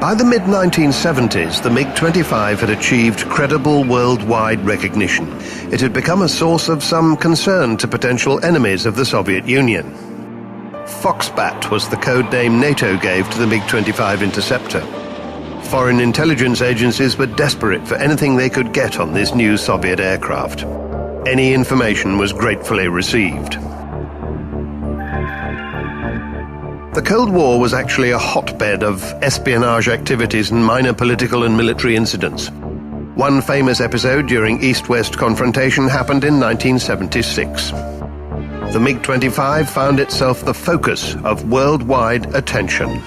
By the mid-1970s, the MiG-25 had achieved credible worldwide recognition. It had become a source of some concern to potential enemies of the Soviet Union. Foxbat was the code name NATO gave to the MiG-25 interceptor. Foreign intelligence agencies were desperate for anything they could get on this new Soviet aircraft. Any information was gratefully received. The Cold War was actually a hotbed of espionage activities and minor political and military incidents. One famous episode during East-West confrontation happened in 1976. The MiG-25 found itself the focus of worldwide attention.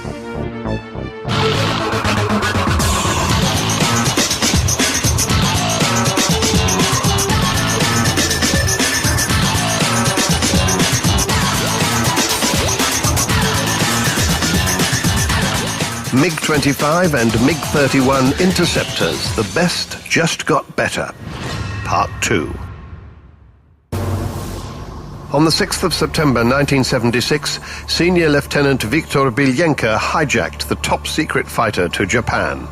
MiG-25 and MiG-31 interceptors, the best just got better. Part 2. On the 6th of September 1976, Senior Lieutenant Viktor Belyenko hijacked the top-secret fighter to Japan.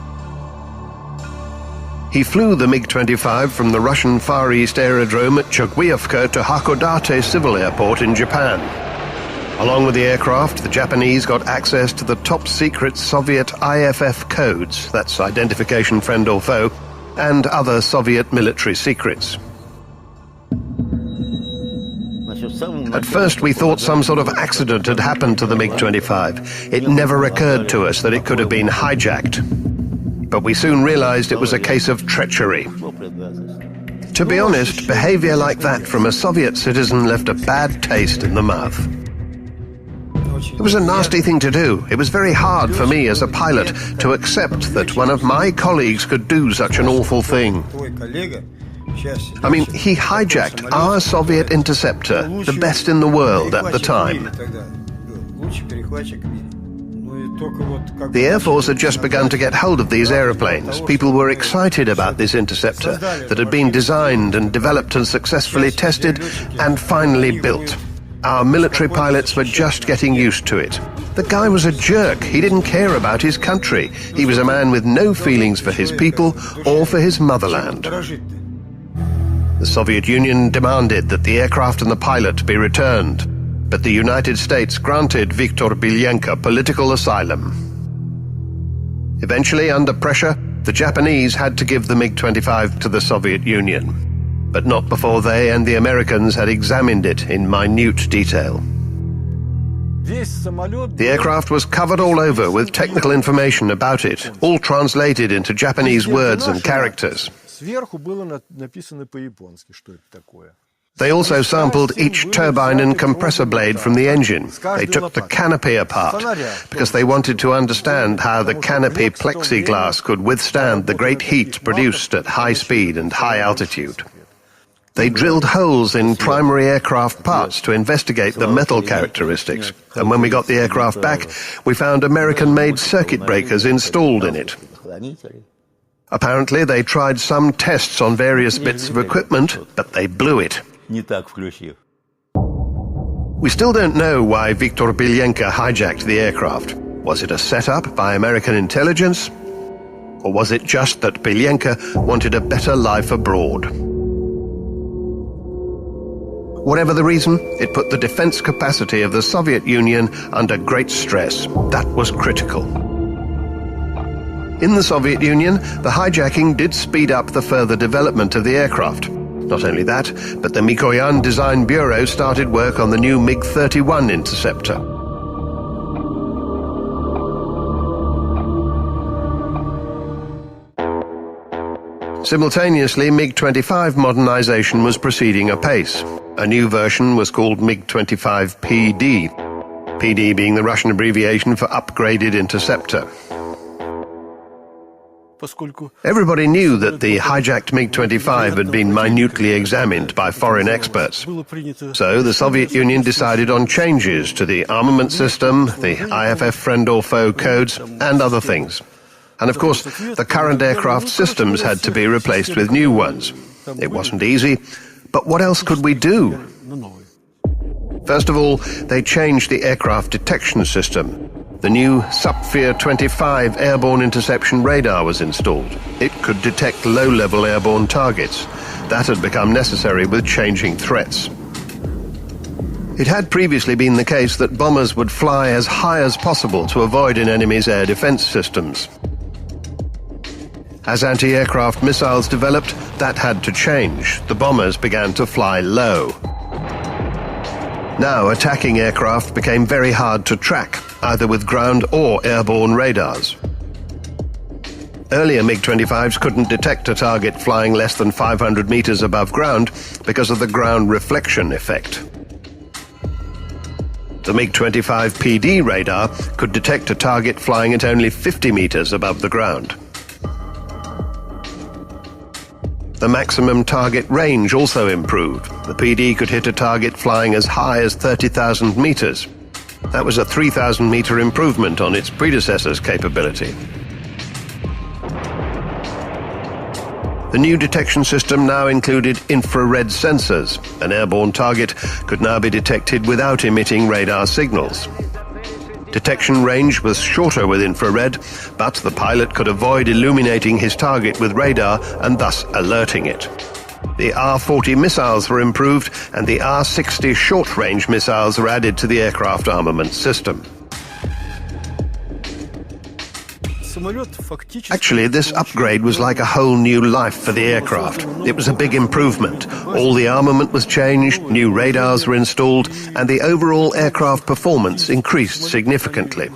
He flew the MiG-25 from the Russian Far East Aerodrome at Chuguyevka to Hakodate Civil Airport in Japan. Along with the aircraft, the Japanese got access to the top-secret Soviet IFF codes, that's identification friend or foe, and other Soviet military secrets. At first we thought some sort of accident had happened to the MiG-25. It never occurred to us that it could have been hijacked. But we soon realized it was a case of treachery. To be honest, behavior like that from a Soviet citizen left a bad taste in the mouth. It was a nasty thing to do. It was very hard for me as a pilot to accept that one of my colleagues could do such an awful thing. I mean, he hijacked our Soviet interceptor, the best in the world at the time. The Air Force had just begun to get hold of these aeroplanes. People were excited about this interceptor that had been designed and developed and successfully tested and finally built. Our military pilots were just getting used to it. The guy was a jerk. He didn't care about his country. He was a man with no feelings for his people or for his motherland. The Soviet Union demanded that the aircraft and the pilot be returned, but the United States granted Viktor Belyenko political asylum. Eventually, under pressure, the Japanese had to give the MiG-25 to the Soviet Union, but not before they and the Americans had examined it in minute detail. The aircraft was covered all over with technical information about it, all translated into Japanese words and characters. They also sampled each turbine and compressor blade from the engine. They took the canopy apart because they wanted to understand how the canopy plexiglass could withstand the great heat produced at high speed and high altitude. They drilled holes in primary aircraft parts to investigate the metal characteristics, and when we got the aircraft back, we found American-made circuit breakers installed in it. Apparently, they tried some tests on various bits of equipment, but they blew it. We still don't know why Viktor Belyenko hijacked the aircraft. Was it a setup by American intelligence? Or was it just that Belyenko wanted a better life abroad? Whatever the reason, it put the defense capacity of the Soviet Union under great stress. That was critical. In the Soviet Union, the hijacking did speed up the further development of the aircraft. Not only that, but the Mikoyan Design Bureau started work on the new MiG-31 interceptor. Simultaneously, MiG-25 modernization was proceeding apace. A new version was called MiG-25 PD, PD being the Russian abbreviation for Upgraded Interceptor. Everybody knew that the hijacked MiG-25 had been minutely examined by foreign experts. So the Soviet Union decided on changes to the armament system, the IFF friend or foe codes, and other things. And of course, the current aircraft systems had to be replaced with new ones. It wasn't easy, but what else could we do? First of all, they changed the aircraft detection system. The new Sapphire 25 airborne interception radar was installed. It could detect low-level airborne targets. That had become necessary with changing threats. It had previously been the case that bombers would fly as high as possible to avoid an enemy's air defense systems. As anti-aircraft missiles developed, that had to change. The bombers began to fly low. Now, attacking aircraft became very hard to track, either with ground or airborne radars. Earlier MiG-25s couldn't detect a target flying less than 500 meters above ground because of the ground reflection effect. The MiG-25 PD radar could detect a target flying at only 50 meters above the ground. The maximum target range also improved. The PD could hit a target flying as high as 30,000 meters. That was a 3,000-meter improvement on its predecessor's capability. The new detection system now included infrared sensors. An airborne target could now be detected without emitting radar signals. Detection range was shorter with infrared, but the pilot could avoid illuminating his target with radar and thus alerting it. The R-40 missiles were improved, and the R-60 short-range missiles were added to the aircraft armament system. Actually, this upgrade was like a whole new life for the aircraft. It was a big improvement. All the armament was changed, new radars were installed, and the overall aircraft performance increased significantly.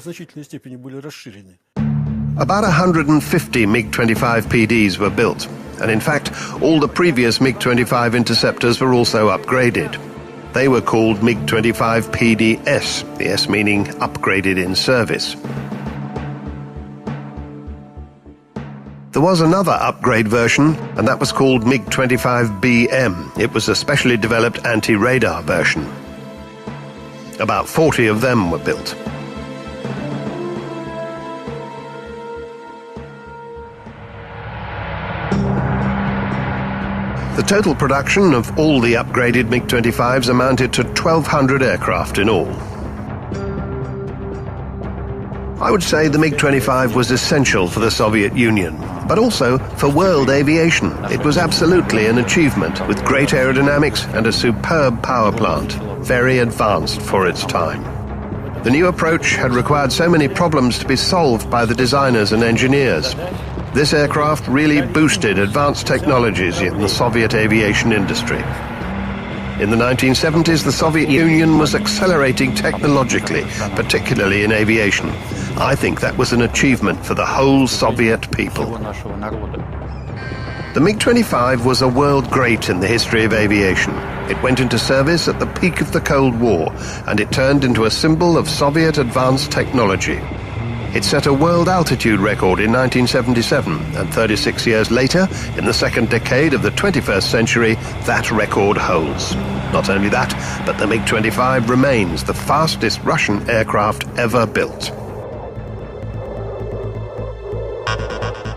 About 150 MiG-25 PDs were built, and in fact, all the previous MiG-25 interceptors were also upgraded. They were called MiG-25 PDS, the S meaning upgraded in service. There was another upgrade version, and that was called MiG-25BM. It was a specially developed anti-radar version. About 40 of them were built. The total production of all the upgraded MiG-25s amounted to 1,200 aircraft in all. I would say the MiG-25 was essential for the Soviet Union, but also for world aviation. It was absolutely an achievement, with great aerodynamics and a superb power plant, very advanced for its time. The new approach had required so many problems to be solved by the designers and engineers. This aircraft really boosted advanced technologies in the Soviet aviation industry. In the 1970s, the Soviet Union was accelerating technologically, particularly in aviation. I think that was an achievement for the whole Soviet people. The MiG-25 was a world great in the history of aviation. It went into service at the peak of the Cold War, and it turned into a symbol of Soviet advanced technology. It set a world altitude record in 1977, and 36 years later, in the second decade of the 21st century, that record holds. Not only that, but the MiG-25 remains the fastest Russian aircraft ever built.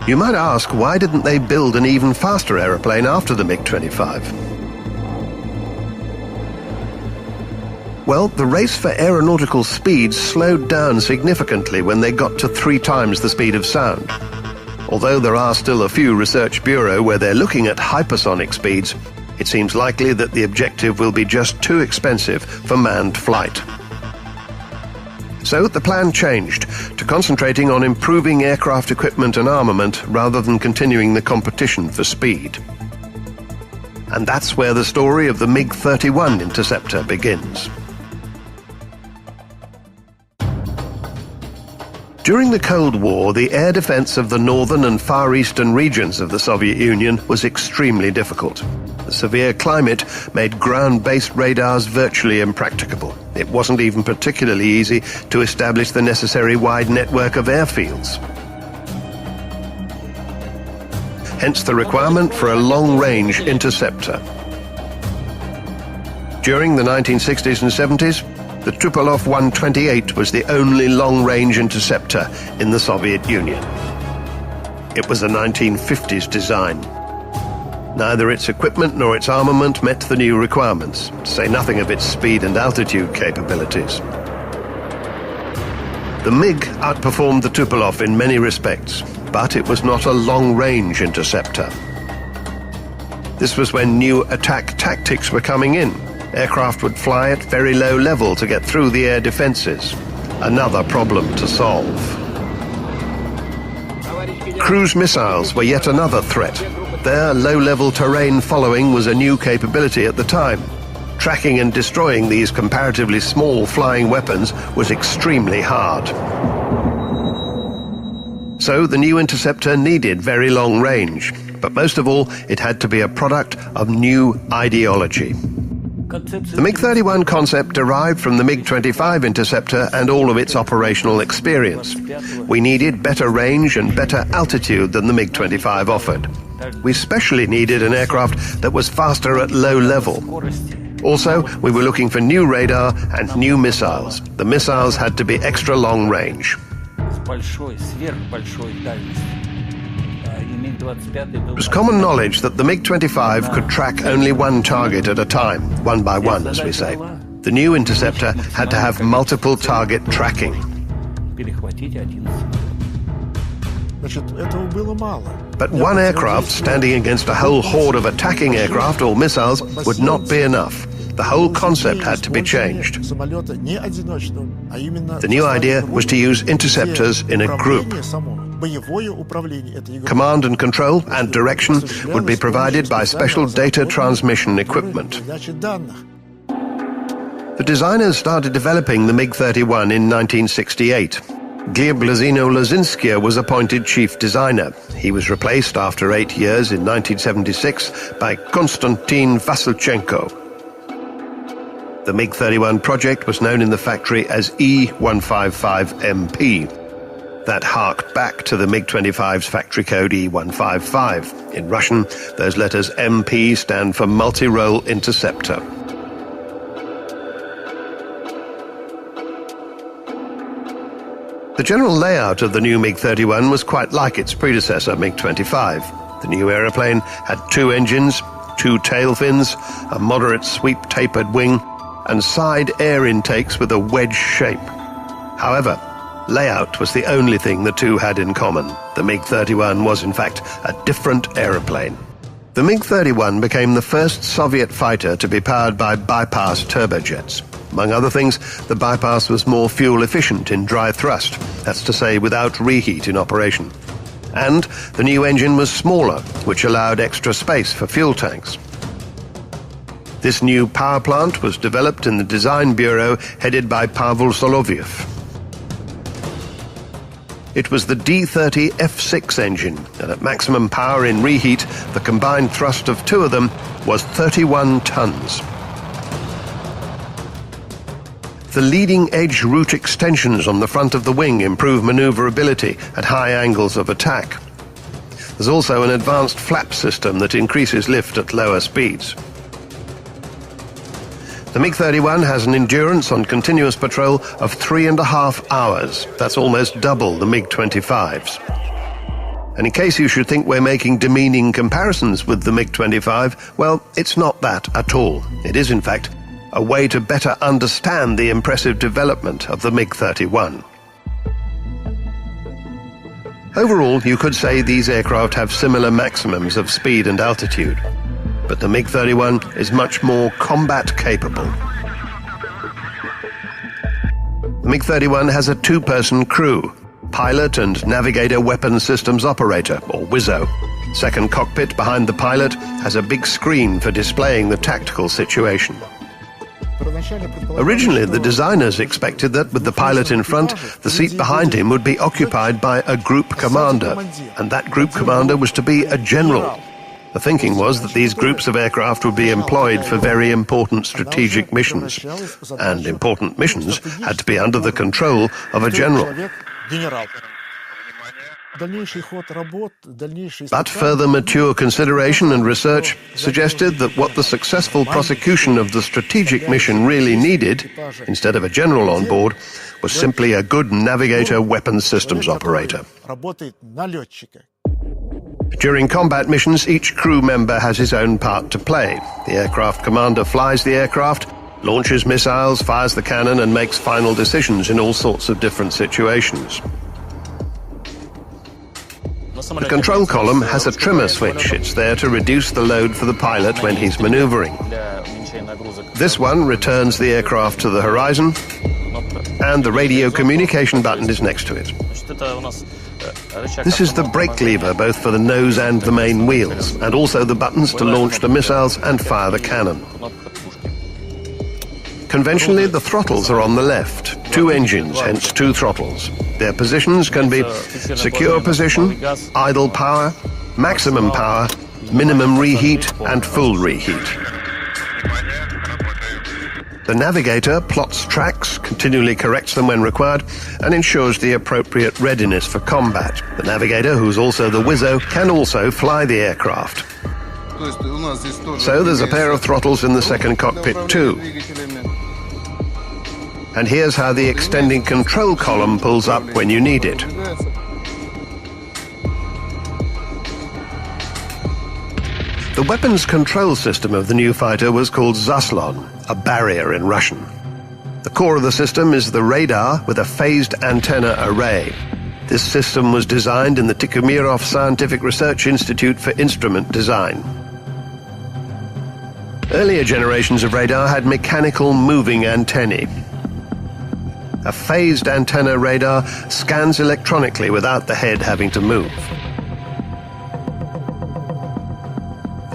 You might ask, why didn't they build an even faster aeroplane after the MiG-25? Well, the race for aeronautical speed slowed down significantly when they got to 3 times the speed of sound. Although there are still a few research bureaux where they're looking at hypersonic speeds, it seems likely that the objective will be just too expensive for manned flight. So the plan changed to concentrating on improving aircraft equipment and armament rather than continuing the competition for speed. And that's where the story of the MiG-31 interceptor begins. During the Cold War, the air defense of the northern and far eastern regions of the Soviet Union was extremely difficult. The severe climate made ground-based radars virtually impracticable. It wasn't even particularly easy to establish the necessary wide network of airfields. Hence the requirement for a long-range interceptor. During the 1960s and 70s, the Tupolev 128 was the only long-range interceptor in the Soviet Union. It was a 1950s design. Neither its equipment nor its armament met the new requirements, to say nothing of its speed and altitude capabilities. The MiG outperformed the Tupolev in many respects, but it was not a long-range interceptor. This was when new attack tactics were coming in. Aircraft would fly at very low level to get through the air defenses. Another problem to solve. Cruise missiles were yet another threat. Their low-level terrain following was a new capability at the time. Tracking and destroying these comparatively small flying weapons was extremely hard. So the new interceptor needed very long range, but most of all, it had to be a product of new ideology. The MiG-31 concept derived from the MiG-25 interceptor and all of its operational experience. We needed better range and better altitude than the MiG-25 offered. We especially needed an aircraft that was faster at low level. Also, we were looking for new radar and new missiles. The missiles had to be extra long range. It was common knowledge that the MiG-25 could track only one target at a time, one by one, as we say. The new interceptor had to have multiple target tracking. But one aircraft standing against a whole horde of attacking aircraft or missiles would not be enough. The whole concept had to be changed. The new idea was to use interceptors in a group. Command and control and direction would be provided by special data transmission equipment. The designers started developing the MiG-31 in 1968. Gleb Lazino-Lazinskia was appointed chief designer. He was replaced after 8 years in 1976 by Konstantin Vasilchenko. The MiG-31 project was known in the factory as E155MP. That harked back to the MiG-25's factory code E155. In Russian, those letters MP stand for Multi-Role Interceptor. The general layout of the new MiG-31 was quite like its predecessor, MiG-25. The new aeroplane had 2 engines, 2 tail fins, a moderate sweep tapered wing, and side air intakes with a wedge shape. However, layout was the only thing the two had in common. The MiG-31 was, in fact, a different aeroplane. The MiG-31 became the first Soviet fighter to be powered by bypass turbojets. Among other things, the bypass was more fuel efficient in dry thrust, that's to say without reheat in operation. And the new engine was smaller, which allowed extra space for fuel tanks. This new power plant was developed in the design bureau headed by Pavel Soloviev. It was the D-30 F6 engine, and at maximum power in reheat, the combined thrust of 2 of them was 31 tons. The leading-edge root extensions on the front of the wing improve maneuverability at high angles of attack. There's also an advanced flap system that increases lift at lower speeds. The MiG-31 has an endurance on continuous patrol of 3.5 hours. That's almost double the MiG-25's. And in case you should think we're making demeaning comparisons with the MiG-25, well, it's not that at all. It is, in fact, a way to better understand the impressive development of the MiG-31. Overall, you could say these aircraft have similar maximums of speed and altitude. But the MiG-31 is much more combat capable. The MiG-31 has a 2-person crew, pilot and navigator weapon systems operator, or WISO. Second cockpit behind the pilot has a big screen for displaying the tactical situation. Originally, the designers expected that with the pilot in front, the seat behind him would be occupied by a group commander, and that group commander was to be a general. The thinking was that these groups of aircraft would be employed for very important strategic missions, and important missions had to be under the control of a general. But further mature consideration and research suggested that what the successful prosecution of the strategic mission really needed, instead of a general on board, was simply a good navigator weapons systems operator. During combat missions, each crew member has his own part to play. The aircraft commander flies the aircraft, launches missiles, fires the cannon, and makes final decisions in all sorts of different situations. The control column has a trimmer switch. It's there to reduce the load for the pilot when he's maneuvering. This one returns the aircraft to the horizon, and the radio communication button is next to it. This is the brake lever both for the nose and the main wheels, and also the buttons to launch the missiles and fire the cannon. Conventionally, the throttles are on the left. 2 engines, hence 2 throttles. Their positions can be secure position, idle power, maximum power, minimum reheat, and full reheat. The navigator plots tracks, continually corrects them when required, and ensures the appropriate readiness for combat. The navigator, who's also the wizzo, can also fly the aircraft. So there's a pair of throttles in the second cockpit too. And here's how the extending control column pulls up when you need it. The weapons control system of the new fighter was called Zaslon, a barrier in Russian. The core of the system is the radar with a phased antenna array. This system was designed in the Tikhomirov Scientific Research Institute for Instrument Design. Earlier generations of radar had mechanical moving antennae. A phased antenna radar scans electronically without the head having to move.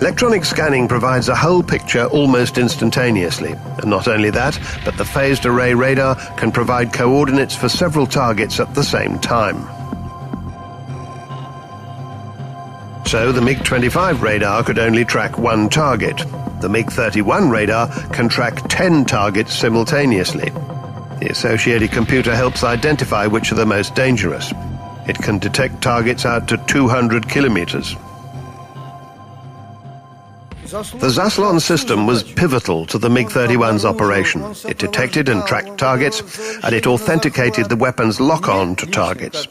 Electronic scanning provides a whole picture almost instantaneously. And not only that, but the phased array radar can provide coordinates for several targets at the same time. So the MiG-25 radar could only track 1 target. The MiG-31 radar can track 10 targets simultaneously. The associated computer helps identify which are the most dangerous. It can detect targets out to 200 kilometers. The Zaslon system was pivotal to the MiG-31's operation. It detected and tracked targets, and it authenticated the weapon's lock-on to targets.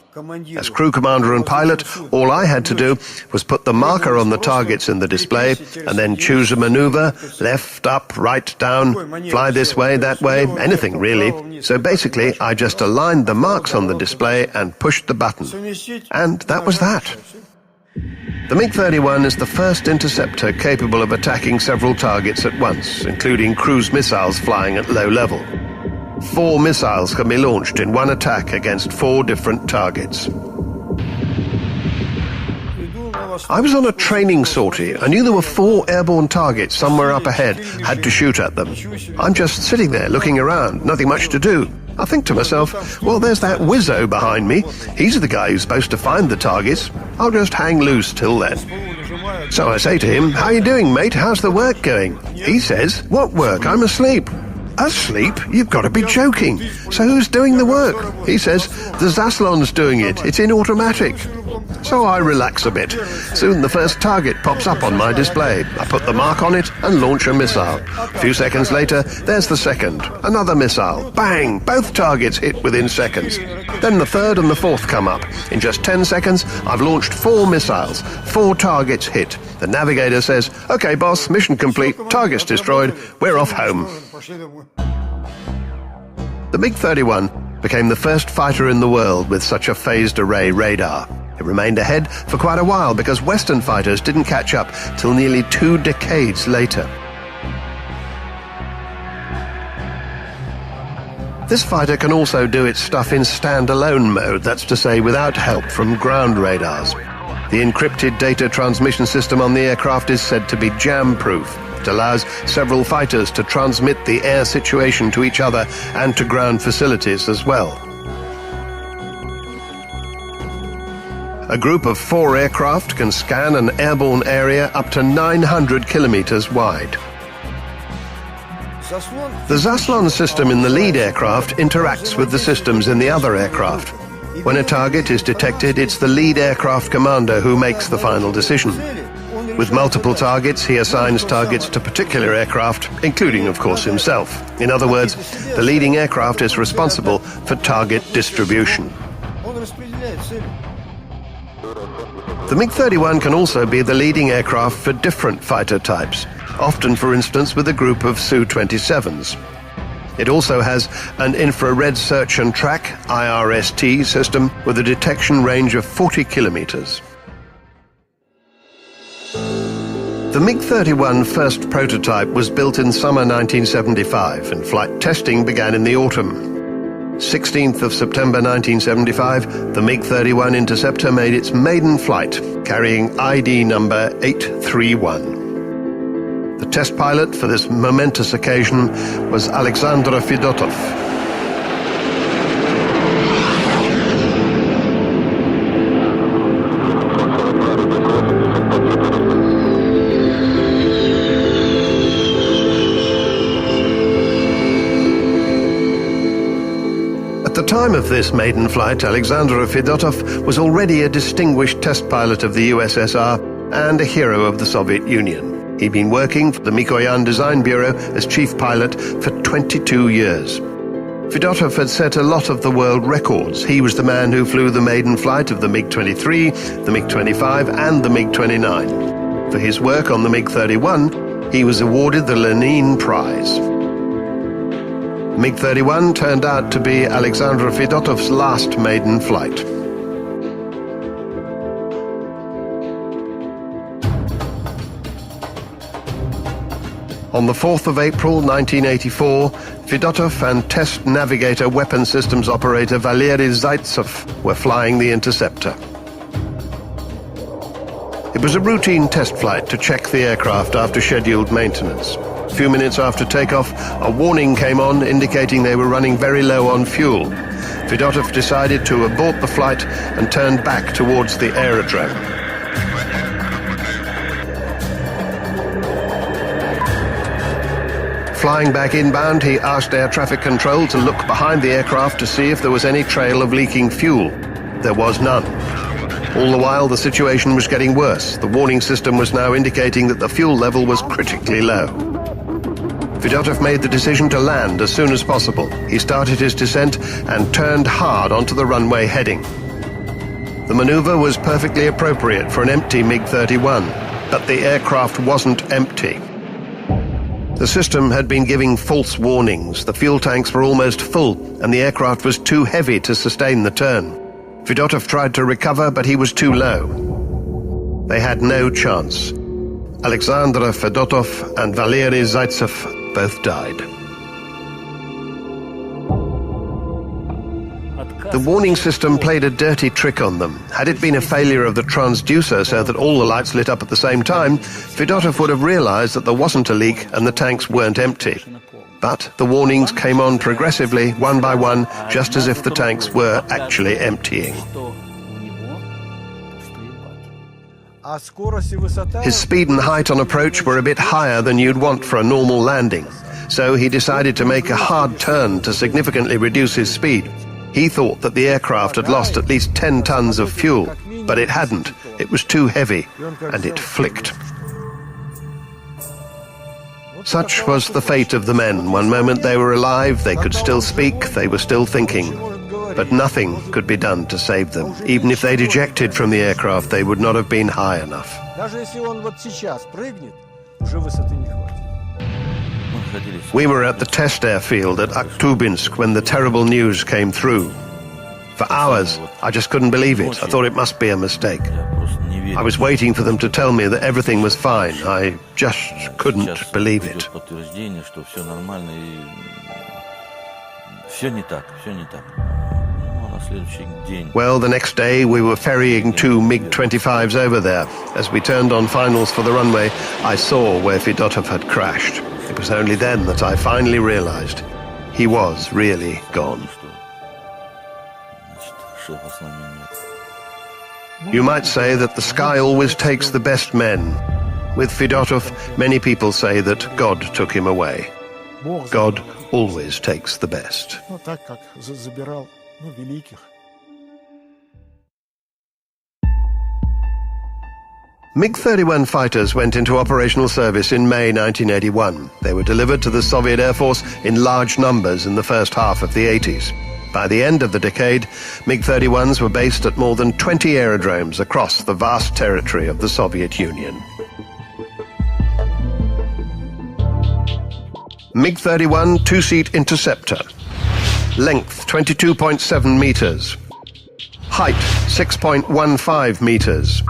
As crew commander and pilot, all I had to do was put the marker on the targets in the display, and then choose a maneuver, left, up, right, down, fly this way, that way, anything really. So basically, I just aligned the marks on the display and pushed the button. And that was that. The MiG-31 is the first interceptor capable of attacking several targets at once, including cruise missiles flying at low level. 4 missiles can be launched in one attack against 4 different targets. I was on a training sortie. I knew there were 4 airborne targets somewhere up ahead, had to shoot at them. I'm just sitting there looking around, nothing much to do. I think to myself, well, there's that wizzo behind me. He's the guy who's supposed to find the targets. I'll just hang loose till then. So I say to him, how you doing, mate? How's the work going? He says, what work? I'm asleep. Asleep? You've got to be joking. So who's doing the work? He says, the Zaslon's doing it. It's in automatic. So I relax a bit. Soon the first target pops up on my display. I put the mark on it and launch a missile. A few seconds later, there's the second. Another missile. Bang! Both targets hit within seconds. Then the third and the fourth come up. In just 10 seconds, I've launched 4 missiles. 4 targets hit. The navigator says, okay, boss, mission complete. Targets destroyed. We're off home. The MiG-31 became the first fighter in the world with such a phased array radar. It remained ahead for quite a while because Western fighters didn't catch up till nearly 2 decades later. This fighter can also do its stuff in standalone mode, that's to say without help from ground radars. The encrypted data transmission system on the aircraft is said to be jam-proof. It allows several fighters to transmit the air situation to each other and to ground facilities as well. A group of 4 aircraft can scan an airborne area up to 900 kilometers wide. The Zaslon system in the lead aircraft interacts with the systems in the other aircraft. When a target is detected, it's the lead aircraft commander who makes the final decision. With multiple targets, he assigns targets to particular aircraft, including, of course, himself. In other words, the leading aircraft is responsible for target distribution. The MiG-31 can also be the leading aircraft for different fighter types. often, for instance, with a group of Su-27s. It also has an infrared search and track IRST system with a detection range of 40 kilometers. The MiG-31 first prototype was built in summer 1975, and flight testing began in the autumn. 16th of September 1975, the MiG-31 Interceptor made its maiden flight, carrying ID number 831. The test pilot for this momentous occasion was Alexander Fedotov. At the time of this maiden flight, Alexander Fedotov was already a distinguished test pilot of the USSR and a hero of the Soviet Union. He'd been working for the Mikoyan Design Bureau as chief pilot for 22 years. Fedotov had set a lot of the world records. He was the man who flew the maiden flight of the MiG-23, the MiG-25 and the MiG-29. For his work on the MiG-31, he was awarded the Lenin Prize. MiG-31 turned out to be Alexander Fedotov's last maiden flight. On the 4th of April 1984, Fedotov and test navigator weapon systems operator Valery Zaitsev were flying the Interceptor. It was a routine test flight to check the aircraft after scheduled maintenance. A few minutes after takeoff, a warning came on indicating they were running very low on fuel. Fedotov decided to abort the flight and turned back towards the aerodrome. Flying back inbound, he asked air traffic control to look behind the aircraft to see if there was any trail of leaking fuel. There was none. All the while, the situation was getting worse. The warning system was now indicating that the fuel level was critically low. Fedotov made the decision to land as soon as possible. He started his descent and turned hard onto the runway heading. The maneuver was perfectly appropriate for an empty MiG-31, but the aircraft wasn't empty. The system had been giving false warnings. The fuel tanks were almost full, and the aircraft was too heavy to sustain the turn. Fedotov tried to recover, but he was too low. They had no chance. Alexander Fedotov and Valery Zaitsev both died. The warning system played a dirty trick on them. Had it been a failure of the transducer so that all the lights lit up at the same time, Fedotov would have realized that there wasn't a leak and the tanks weren't empty. But the warnings came on progressively, one by one, just as if the tanks were actually emptying. His speed and height on approach were a bit higher than you'd want for a normal landing, so he decided to make a hard turn to significantly reduce his speed. He thought that the aircraft had lost at least 10 tons of fuel, but it hadn't. It was too heavy, and it flicked. Such was the fate of the men. One moment they were alive, they could still speak, they were still thinking. But nothing could be done to save them. Even if they'd ejected from the aircraft, they would not have been high enough. We were at the test airfield at Akhtubinsk when the terrible news came through. For hours, I just couldn't believe it. I thought it must be a mistake. I was waiting for them to tell me that everything was fine. I just couldn't believe it. Well, the next day we were ferrying 2 MiG-25s over there. As we turned on finals for the runway, I saw where Fedotov had crashed. It was only then that I finally realized he was really gone. You might say that the sky always takes the best men. With Fedotov, many people say that God took him away. God always takes the best. MiG-31 fighters went into operational service in May 1981. They were delivered to the Soviet Air Force in large numbers in the first half of the 80s. By the end of the decade, MiG-31s were based at more than 20 aerodromes across the vast territory of the Soviet Union. MiG-31 two-seat interceptor. Length 22.7 meters. Height 6.15 meters.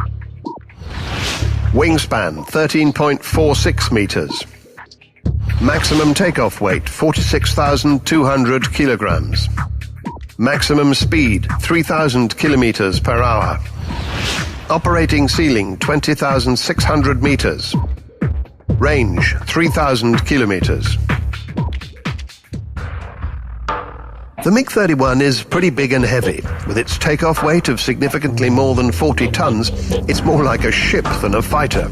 Wingspan 13.46 meters. Maximum takeoff weight 46,200 kilograms. Maximum speed 3,000 kilometers per hour. Operating ceiling 20,600 meters. Range 3,000 kilometers. The MiG-31 is pretty big and heavy. With its takeoff weight of significantly more than 40 tons, it's more like a ship than a fighter.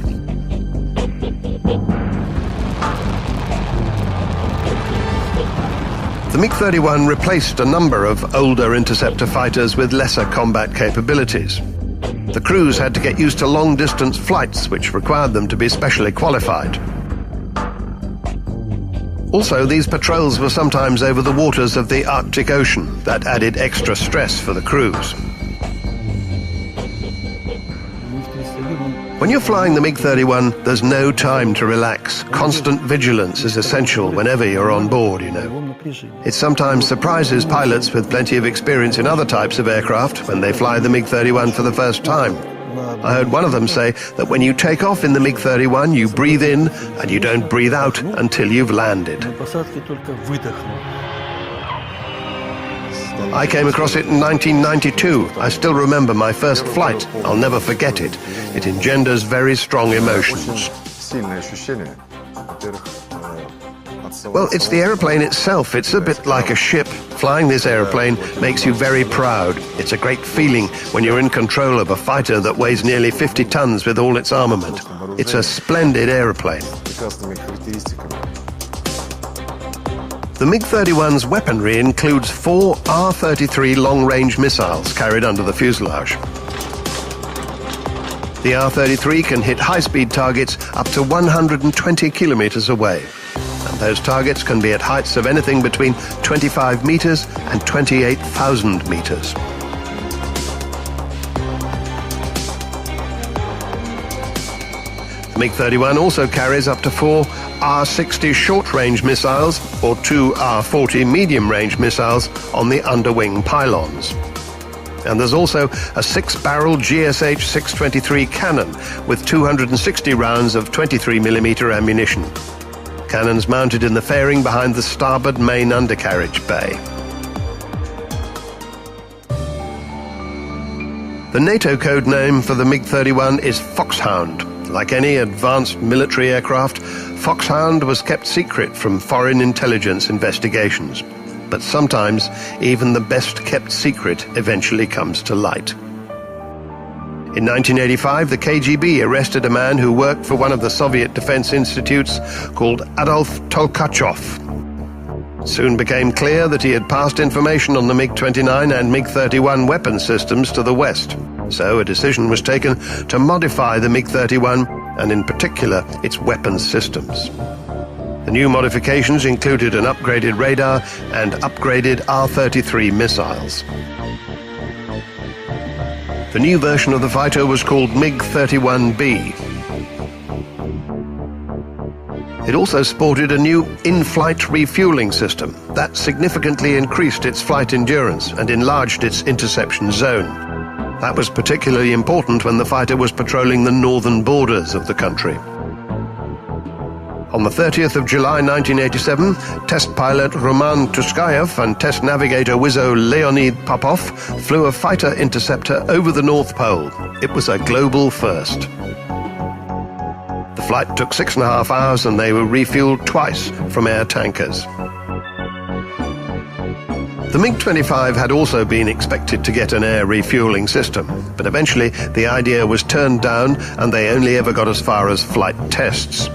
The MiG-31 replaced a number of older interceptor fighters with lesser combat capabilities. The crews had to get used to long-distance flights, which required them to be specially qualified. Also, these patrols were sometimes over the waters of the Arctic Ocean. That added extra stress for the crews. When you're flying the MiG-31, there's no time to relax. Constant vigilance is essential whenever you're on board, you know. It sometimes surprises pilots with plenty of experience in other types of aircraft when they fly the MiG-31 for the first time. I heard one of them say that when you take off in the MiG-31, you breathe in and you don't breathe out until you've landed. I came across it in 1992. I still remember my first flight. I'll never forget it. It engenders very strong emotions. Well, it's the aeroplane itself. It's a bit like a ship. Flying this aeroplane makes you very proud. It's a great feeling when you're in control of a fighter that weighs nearly 50 tons with all its armament. It's a splendid aeroplane. The MiG-31's weaponry includes 4 R-33 long-range missiles carried under the fuselage. The R-33 can hit high-speed targets up to 120 kilometers away. And those targets can be at heights of anything between 25 meters and 28,000 meters. The MiG-31 also carries up to 4 R-60 short-range missiles or 2 R-40 medium-range missiles on the underwing pylons. And there's also a 6-barrel GSH 623 cannon with 260 rounds of 23mm ammunition. Cannons mounted in the fairing behind the starboard main undercarriage bay. The NATO code name for the MiG-31 is Foxhound. Like any advanced military aircraft, Foxhound was kept secret from foreign intelligence investigations. But sometimes, even the best-kept secret eventually comes to light. In 1985, the KGB arrested a man who worked for one of the Soviet defense institutes called Adolf Tolkachov. It soon became clear that he had passed information on the MiG-29 and MiG-31 weapon systems to the West. So a decision was taken to modify the MiG-31, and in particular, its weapons systems. The new modifications included an upgraded radar and upgraded R-33 missiles. The new version of the fighter was called MiG-31B. It also sported a new in-flight refueling system that significantly increased its flight endurance and enlarged its interception zone. That was particularly important when the fighter was patrolling the northern borders of the country. On the 30th of July 1987, test pilot Roman Tuskayev and test navigator Wizzo Leonid Popov flew a fighter interceptor over the North Pole. It was a global first. The flight took 6.5 hours and they were refueled twice from air tankers. The MiG-25 had also been expected to get an air refueling system, but eventually the idea was turned down and they only ever got as far as flight tests.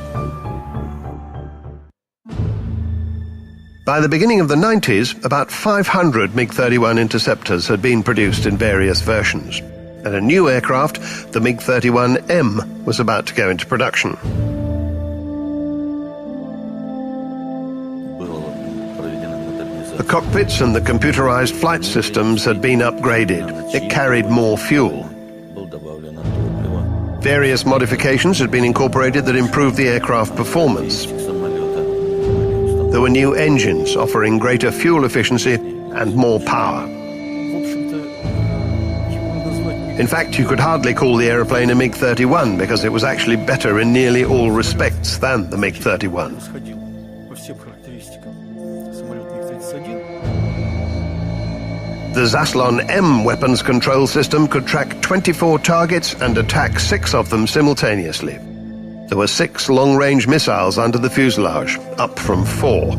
By the beginning of the 90s, about 500 MiG-31 interceptors had been produced in various versions, and a new aircraft, the MiG-31M, was about to go into production. The cockpits and the computerized flight systems had been upgraded. It carried more fuel. Various modifications had been incorporated that improved the aircraft performance. There were new engines offering greater fuel efficiency and more power. In fact, you could hardly call the aeroplane a MiG-31 because it was actually better in nearly all respects than the MiG-31. The Zaslon M weapons control system could track 24 targets and attack 6 of them simultaneously. There were 6 long-range missiles under the fuselage, up from 4.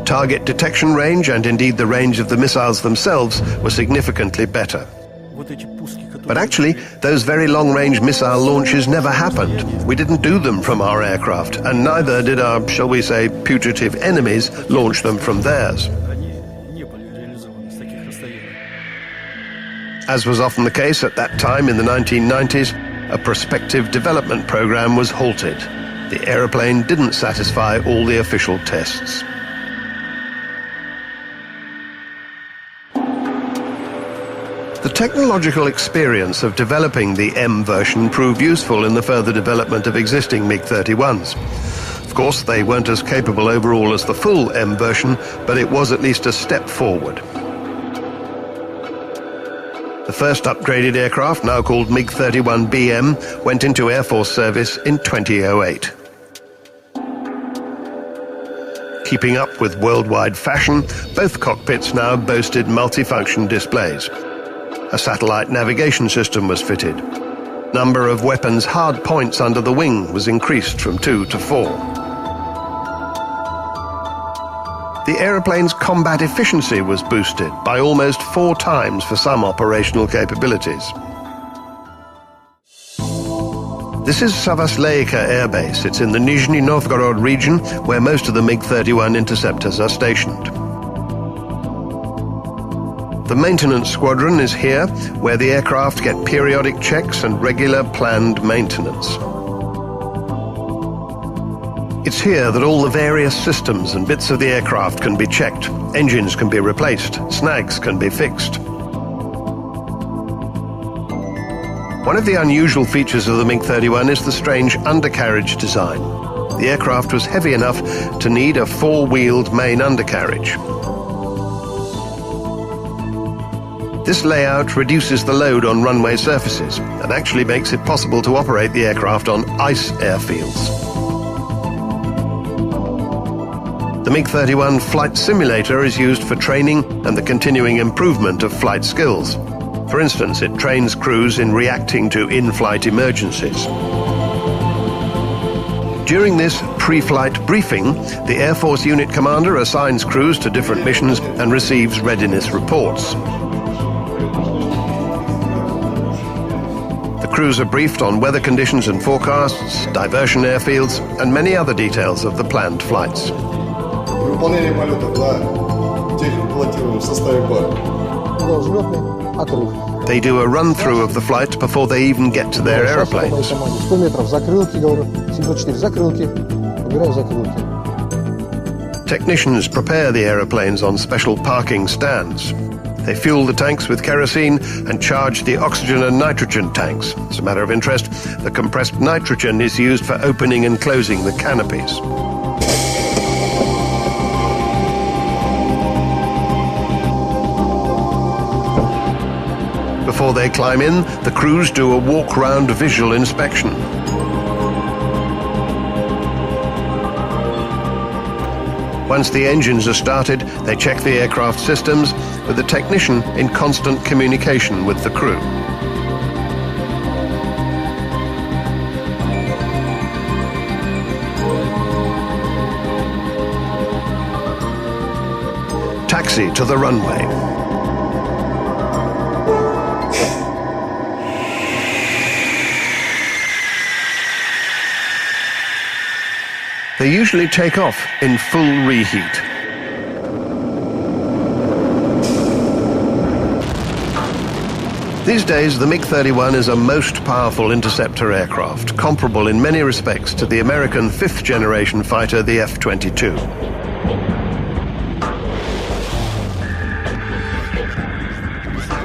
Target detection range and indeed the range of the missiles themselves were significantly better. But actually, those very long-range missile launches never happened. We didn't do them from our aircraft, and neither did our, shall we say, putative enemies launch them from theirs. As was often the case at that time in the 1990s, a prospective development program was halted. The aeroplane didn't satisfy all the official tests. The technological experience of developing the M version proved useful in the further development of existing MiG-31s. Of course, they weren't as capable overall as the full M version, but it was at least a step forward. The first upgraded aircraft, now called MiG-31BM, went into Air Force service in 2008. Keeping up with worldwide fashion, both cockpits now boasted multifunction displays. A satellite navigation system was fitted. Number of weapons' hard points under the wing was increased from 2 to 4. The aeroplane's combat efficiency was boosted by almost 4 times for some operational capabilities. This is Savasleika Air Base. It's in the Nizhny Novgorod region, where most of the MiG-31 interceptors are stationed. The maintenance squadron is here, where the aircraft get periodic checks and regular planned maintenance. It's here that all the various systems and bits of the aircraft can be checked. Engines can be replaced, snags can be fixed. One of the unusual features of the MiG-31 is the strange undercarriage design. The aircraft was heavy enough to need a 4-wheeled main undercarriage. This layout reduces the load on runway surfaces and actually makes it possible to operate the aircraft on ice airfields. The MiG-31 flight simulator is used for training and the continuing improvement of flight skills. For instance, it trains crews in reacting to in-flight emergencies. During this pre-flight briefing, the Air Force unit commander assigns crews to different missions and receives readiness reports. The crews are briefed on weather conditions and forecasts, diversion airfields, and many other details of the planned flights. They do a run-through of the flight before they even get to their aeroplanes. Technicians prepare the aeroplanes on special parking stands. They fuel the tanks with kerosene and charge the oxygen and nitrogen tanks. As a matter of interest, the compressed nitrogen is used for opening and closing the canopies. Before they climb in, the crews do a walk-round visual inspection. Once the engines are started, they check the aircraft systems, with the technician in constant communication with the crew. Taxi to the runway. They usually take off in full reheat. These days, the MiG-31 is a most powerful interceptor aircraft, comparable in many respects to the American fifth-generation fighter, the F-22.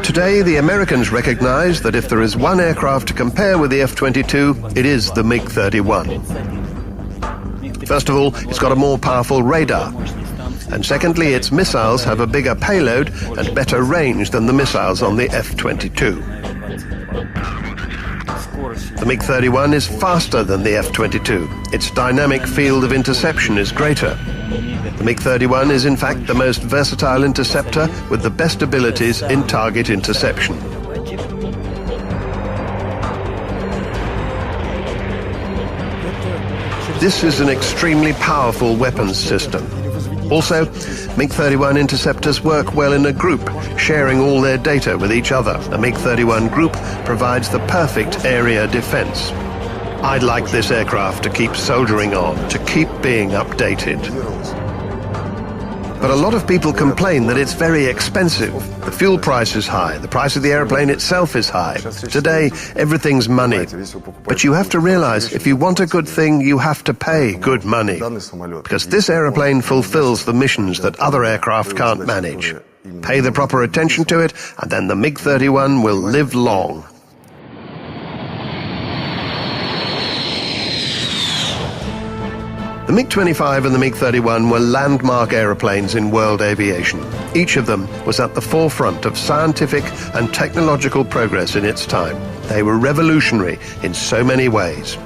Today, the Americans recognize that if there is one aircraft to compare with the F-22, it is the MiG-31. First of all, it's got a more powerful radar. And secondly, its missiles have a bigger payload and better range than the missiles on the F-22. The MiG-31 is faster than the F-22. Its dynamic field of interception is greater. The MiG-31 is in fact the most versatile interceptor with the best abilities in target interception. This is an extremely powerful weapons system. Also, MiG-31 interceptors work well in a group, sharing all their data with each other. A MiG-31 group provides the perfect area defense. I'd like this aircraft to keep soldiering on, to keep being updated. But a lot of people complain that it's very expensive. The fuel price is high, the price of the airplane itself is high. Today, everything's money. But you have to realize, if you want a good thing, you have to pay good money. Because this airplane fulfills the missions that other aircraft can't manage. Pay the proper attention to it, and then the MiG-31 will live long. The MiG-25 and the MiG-31 were landmark aeroplanes in world aviation. Each of them was at the forefront of scientific and technological progress in its time. They were revolutionary in so many ways.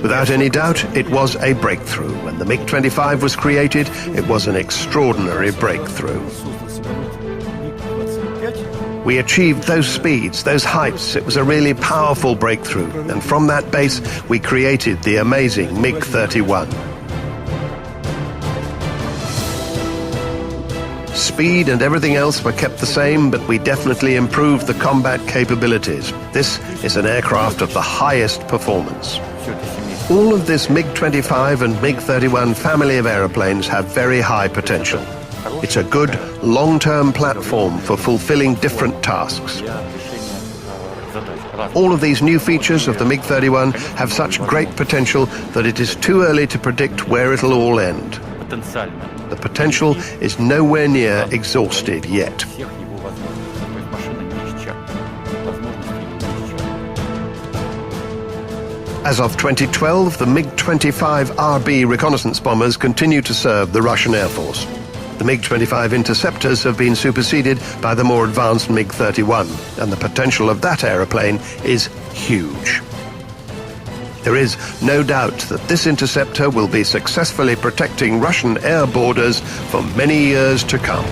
Without any doubt, it was a breakthrough. When the MiG-25 was created, it was an extraordinary breakthrough. We achieved those speeds, those heights. It was a really powerful breakthrough. And from that base, we created the amazing MiG-31. Speed and everything else were kept the same, but we definitely improved the combat capabilities. This is an aircraft of the highest performance. All of this MiG-25 and MiG-31 family of aeroplanes have very high potential. It's a good, long-term platform for fulfilling different tasks. All of these new features of the MiG-31 have such great potential that it is too early to predict where it'll all end. The potential is nowhere near exhausted yet. As of 2012, the MiG-25RB reconnaissance bombers continue to serve the Russian Air Force. The MiG-25 interceptors have been superseded by the more advanced MiG-31, and the potential of that aeroplane is huge. There is no doubt that this interceptor will be successfully protecting Russian air borders for many years to come.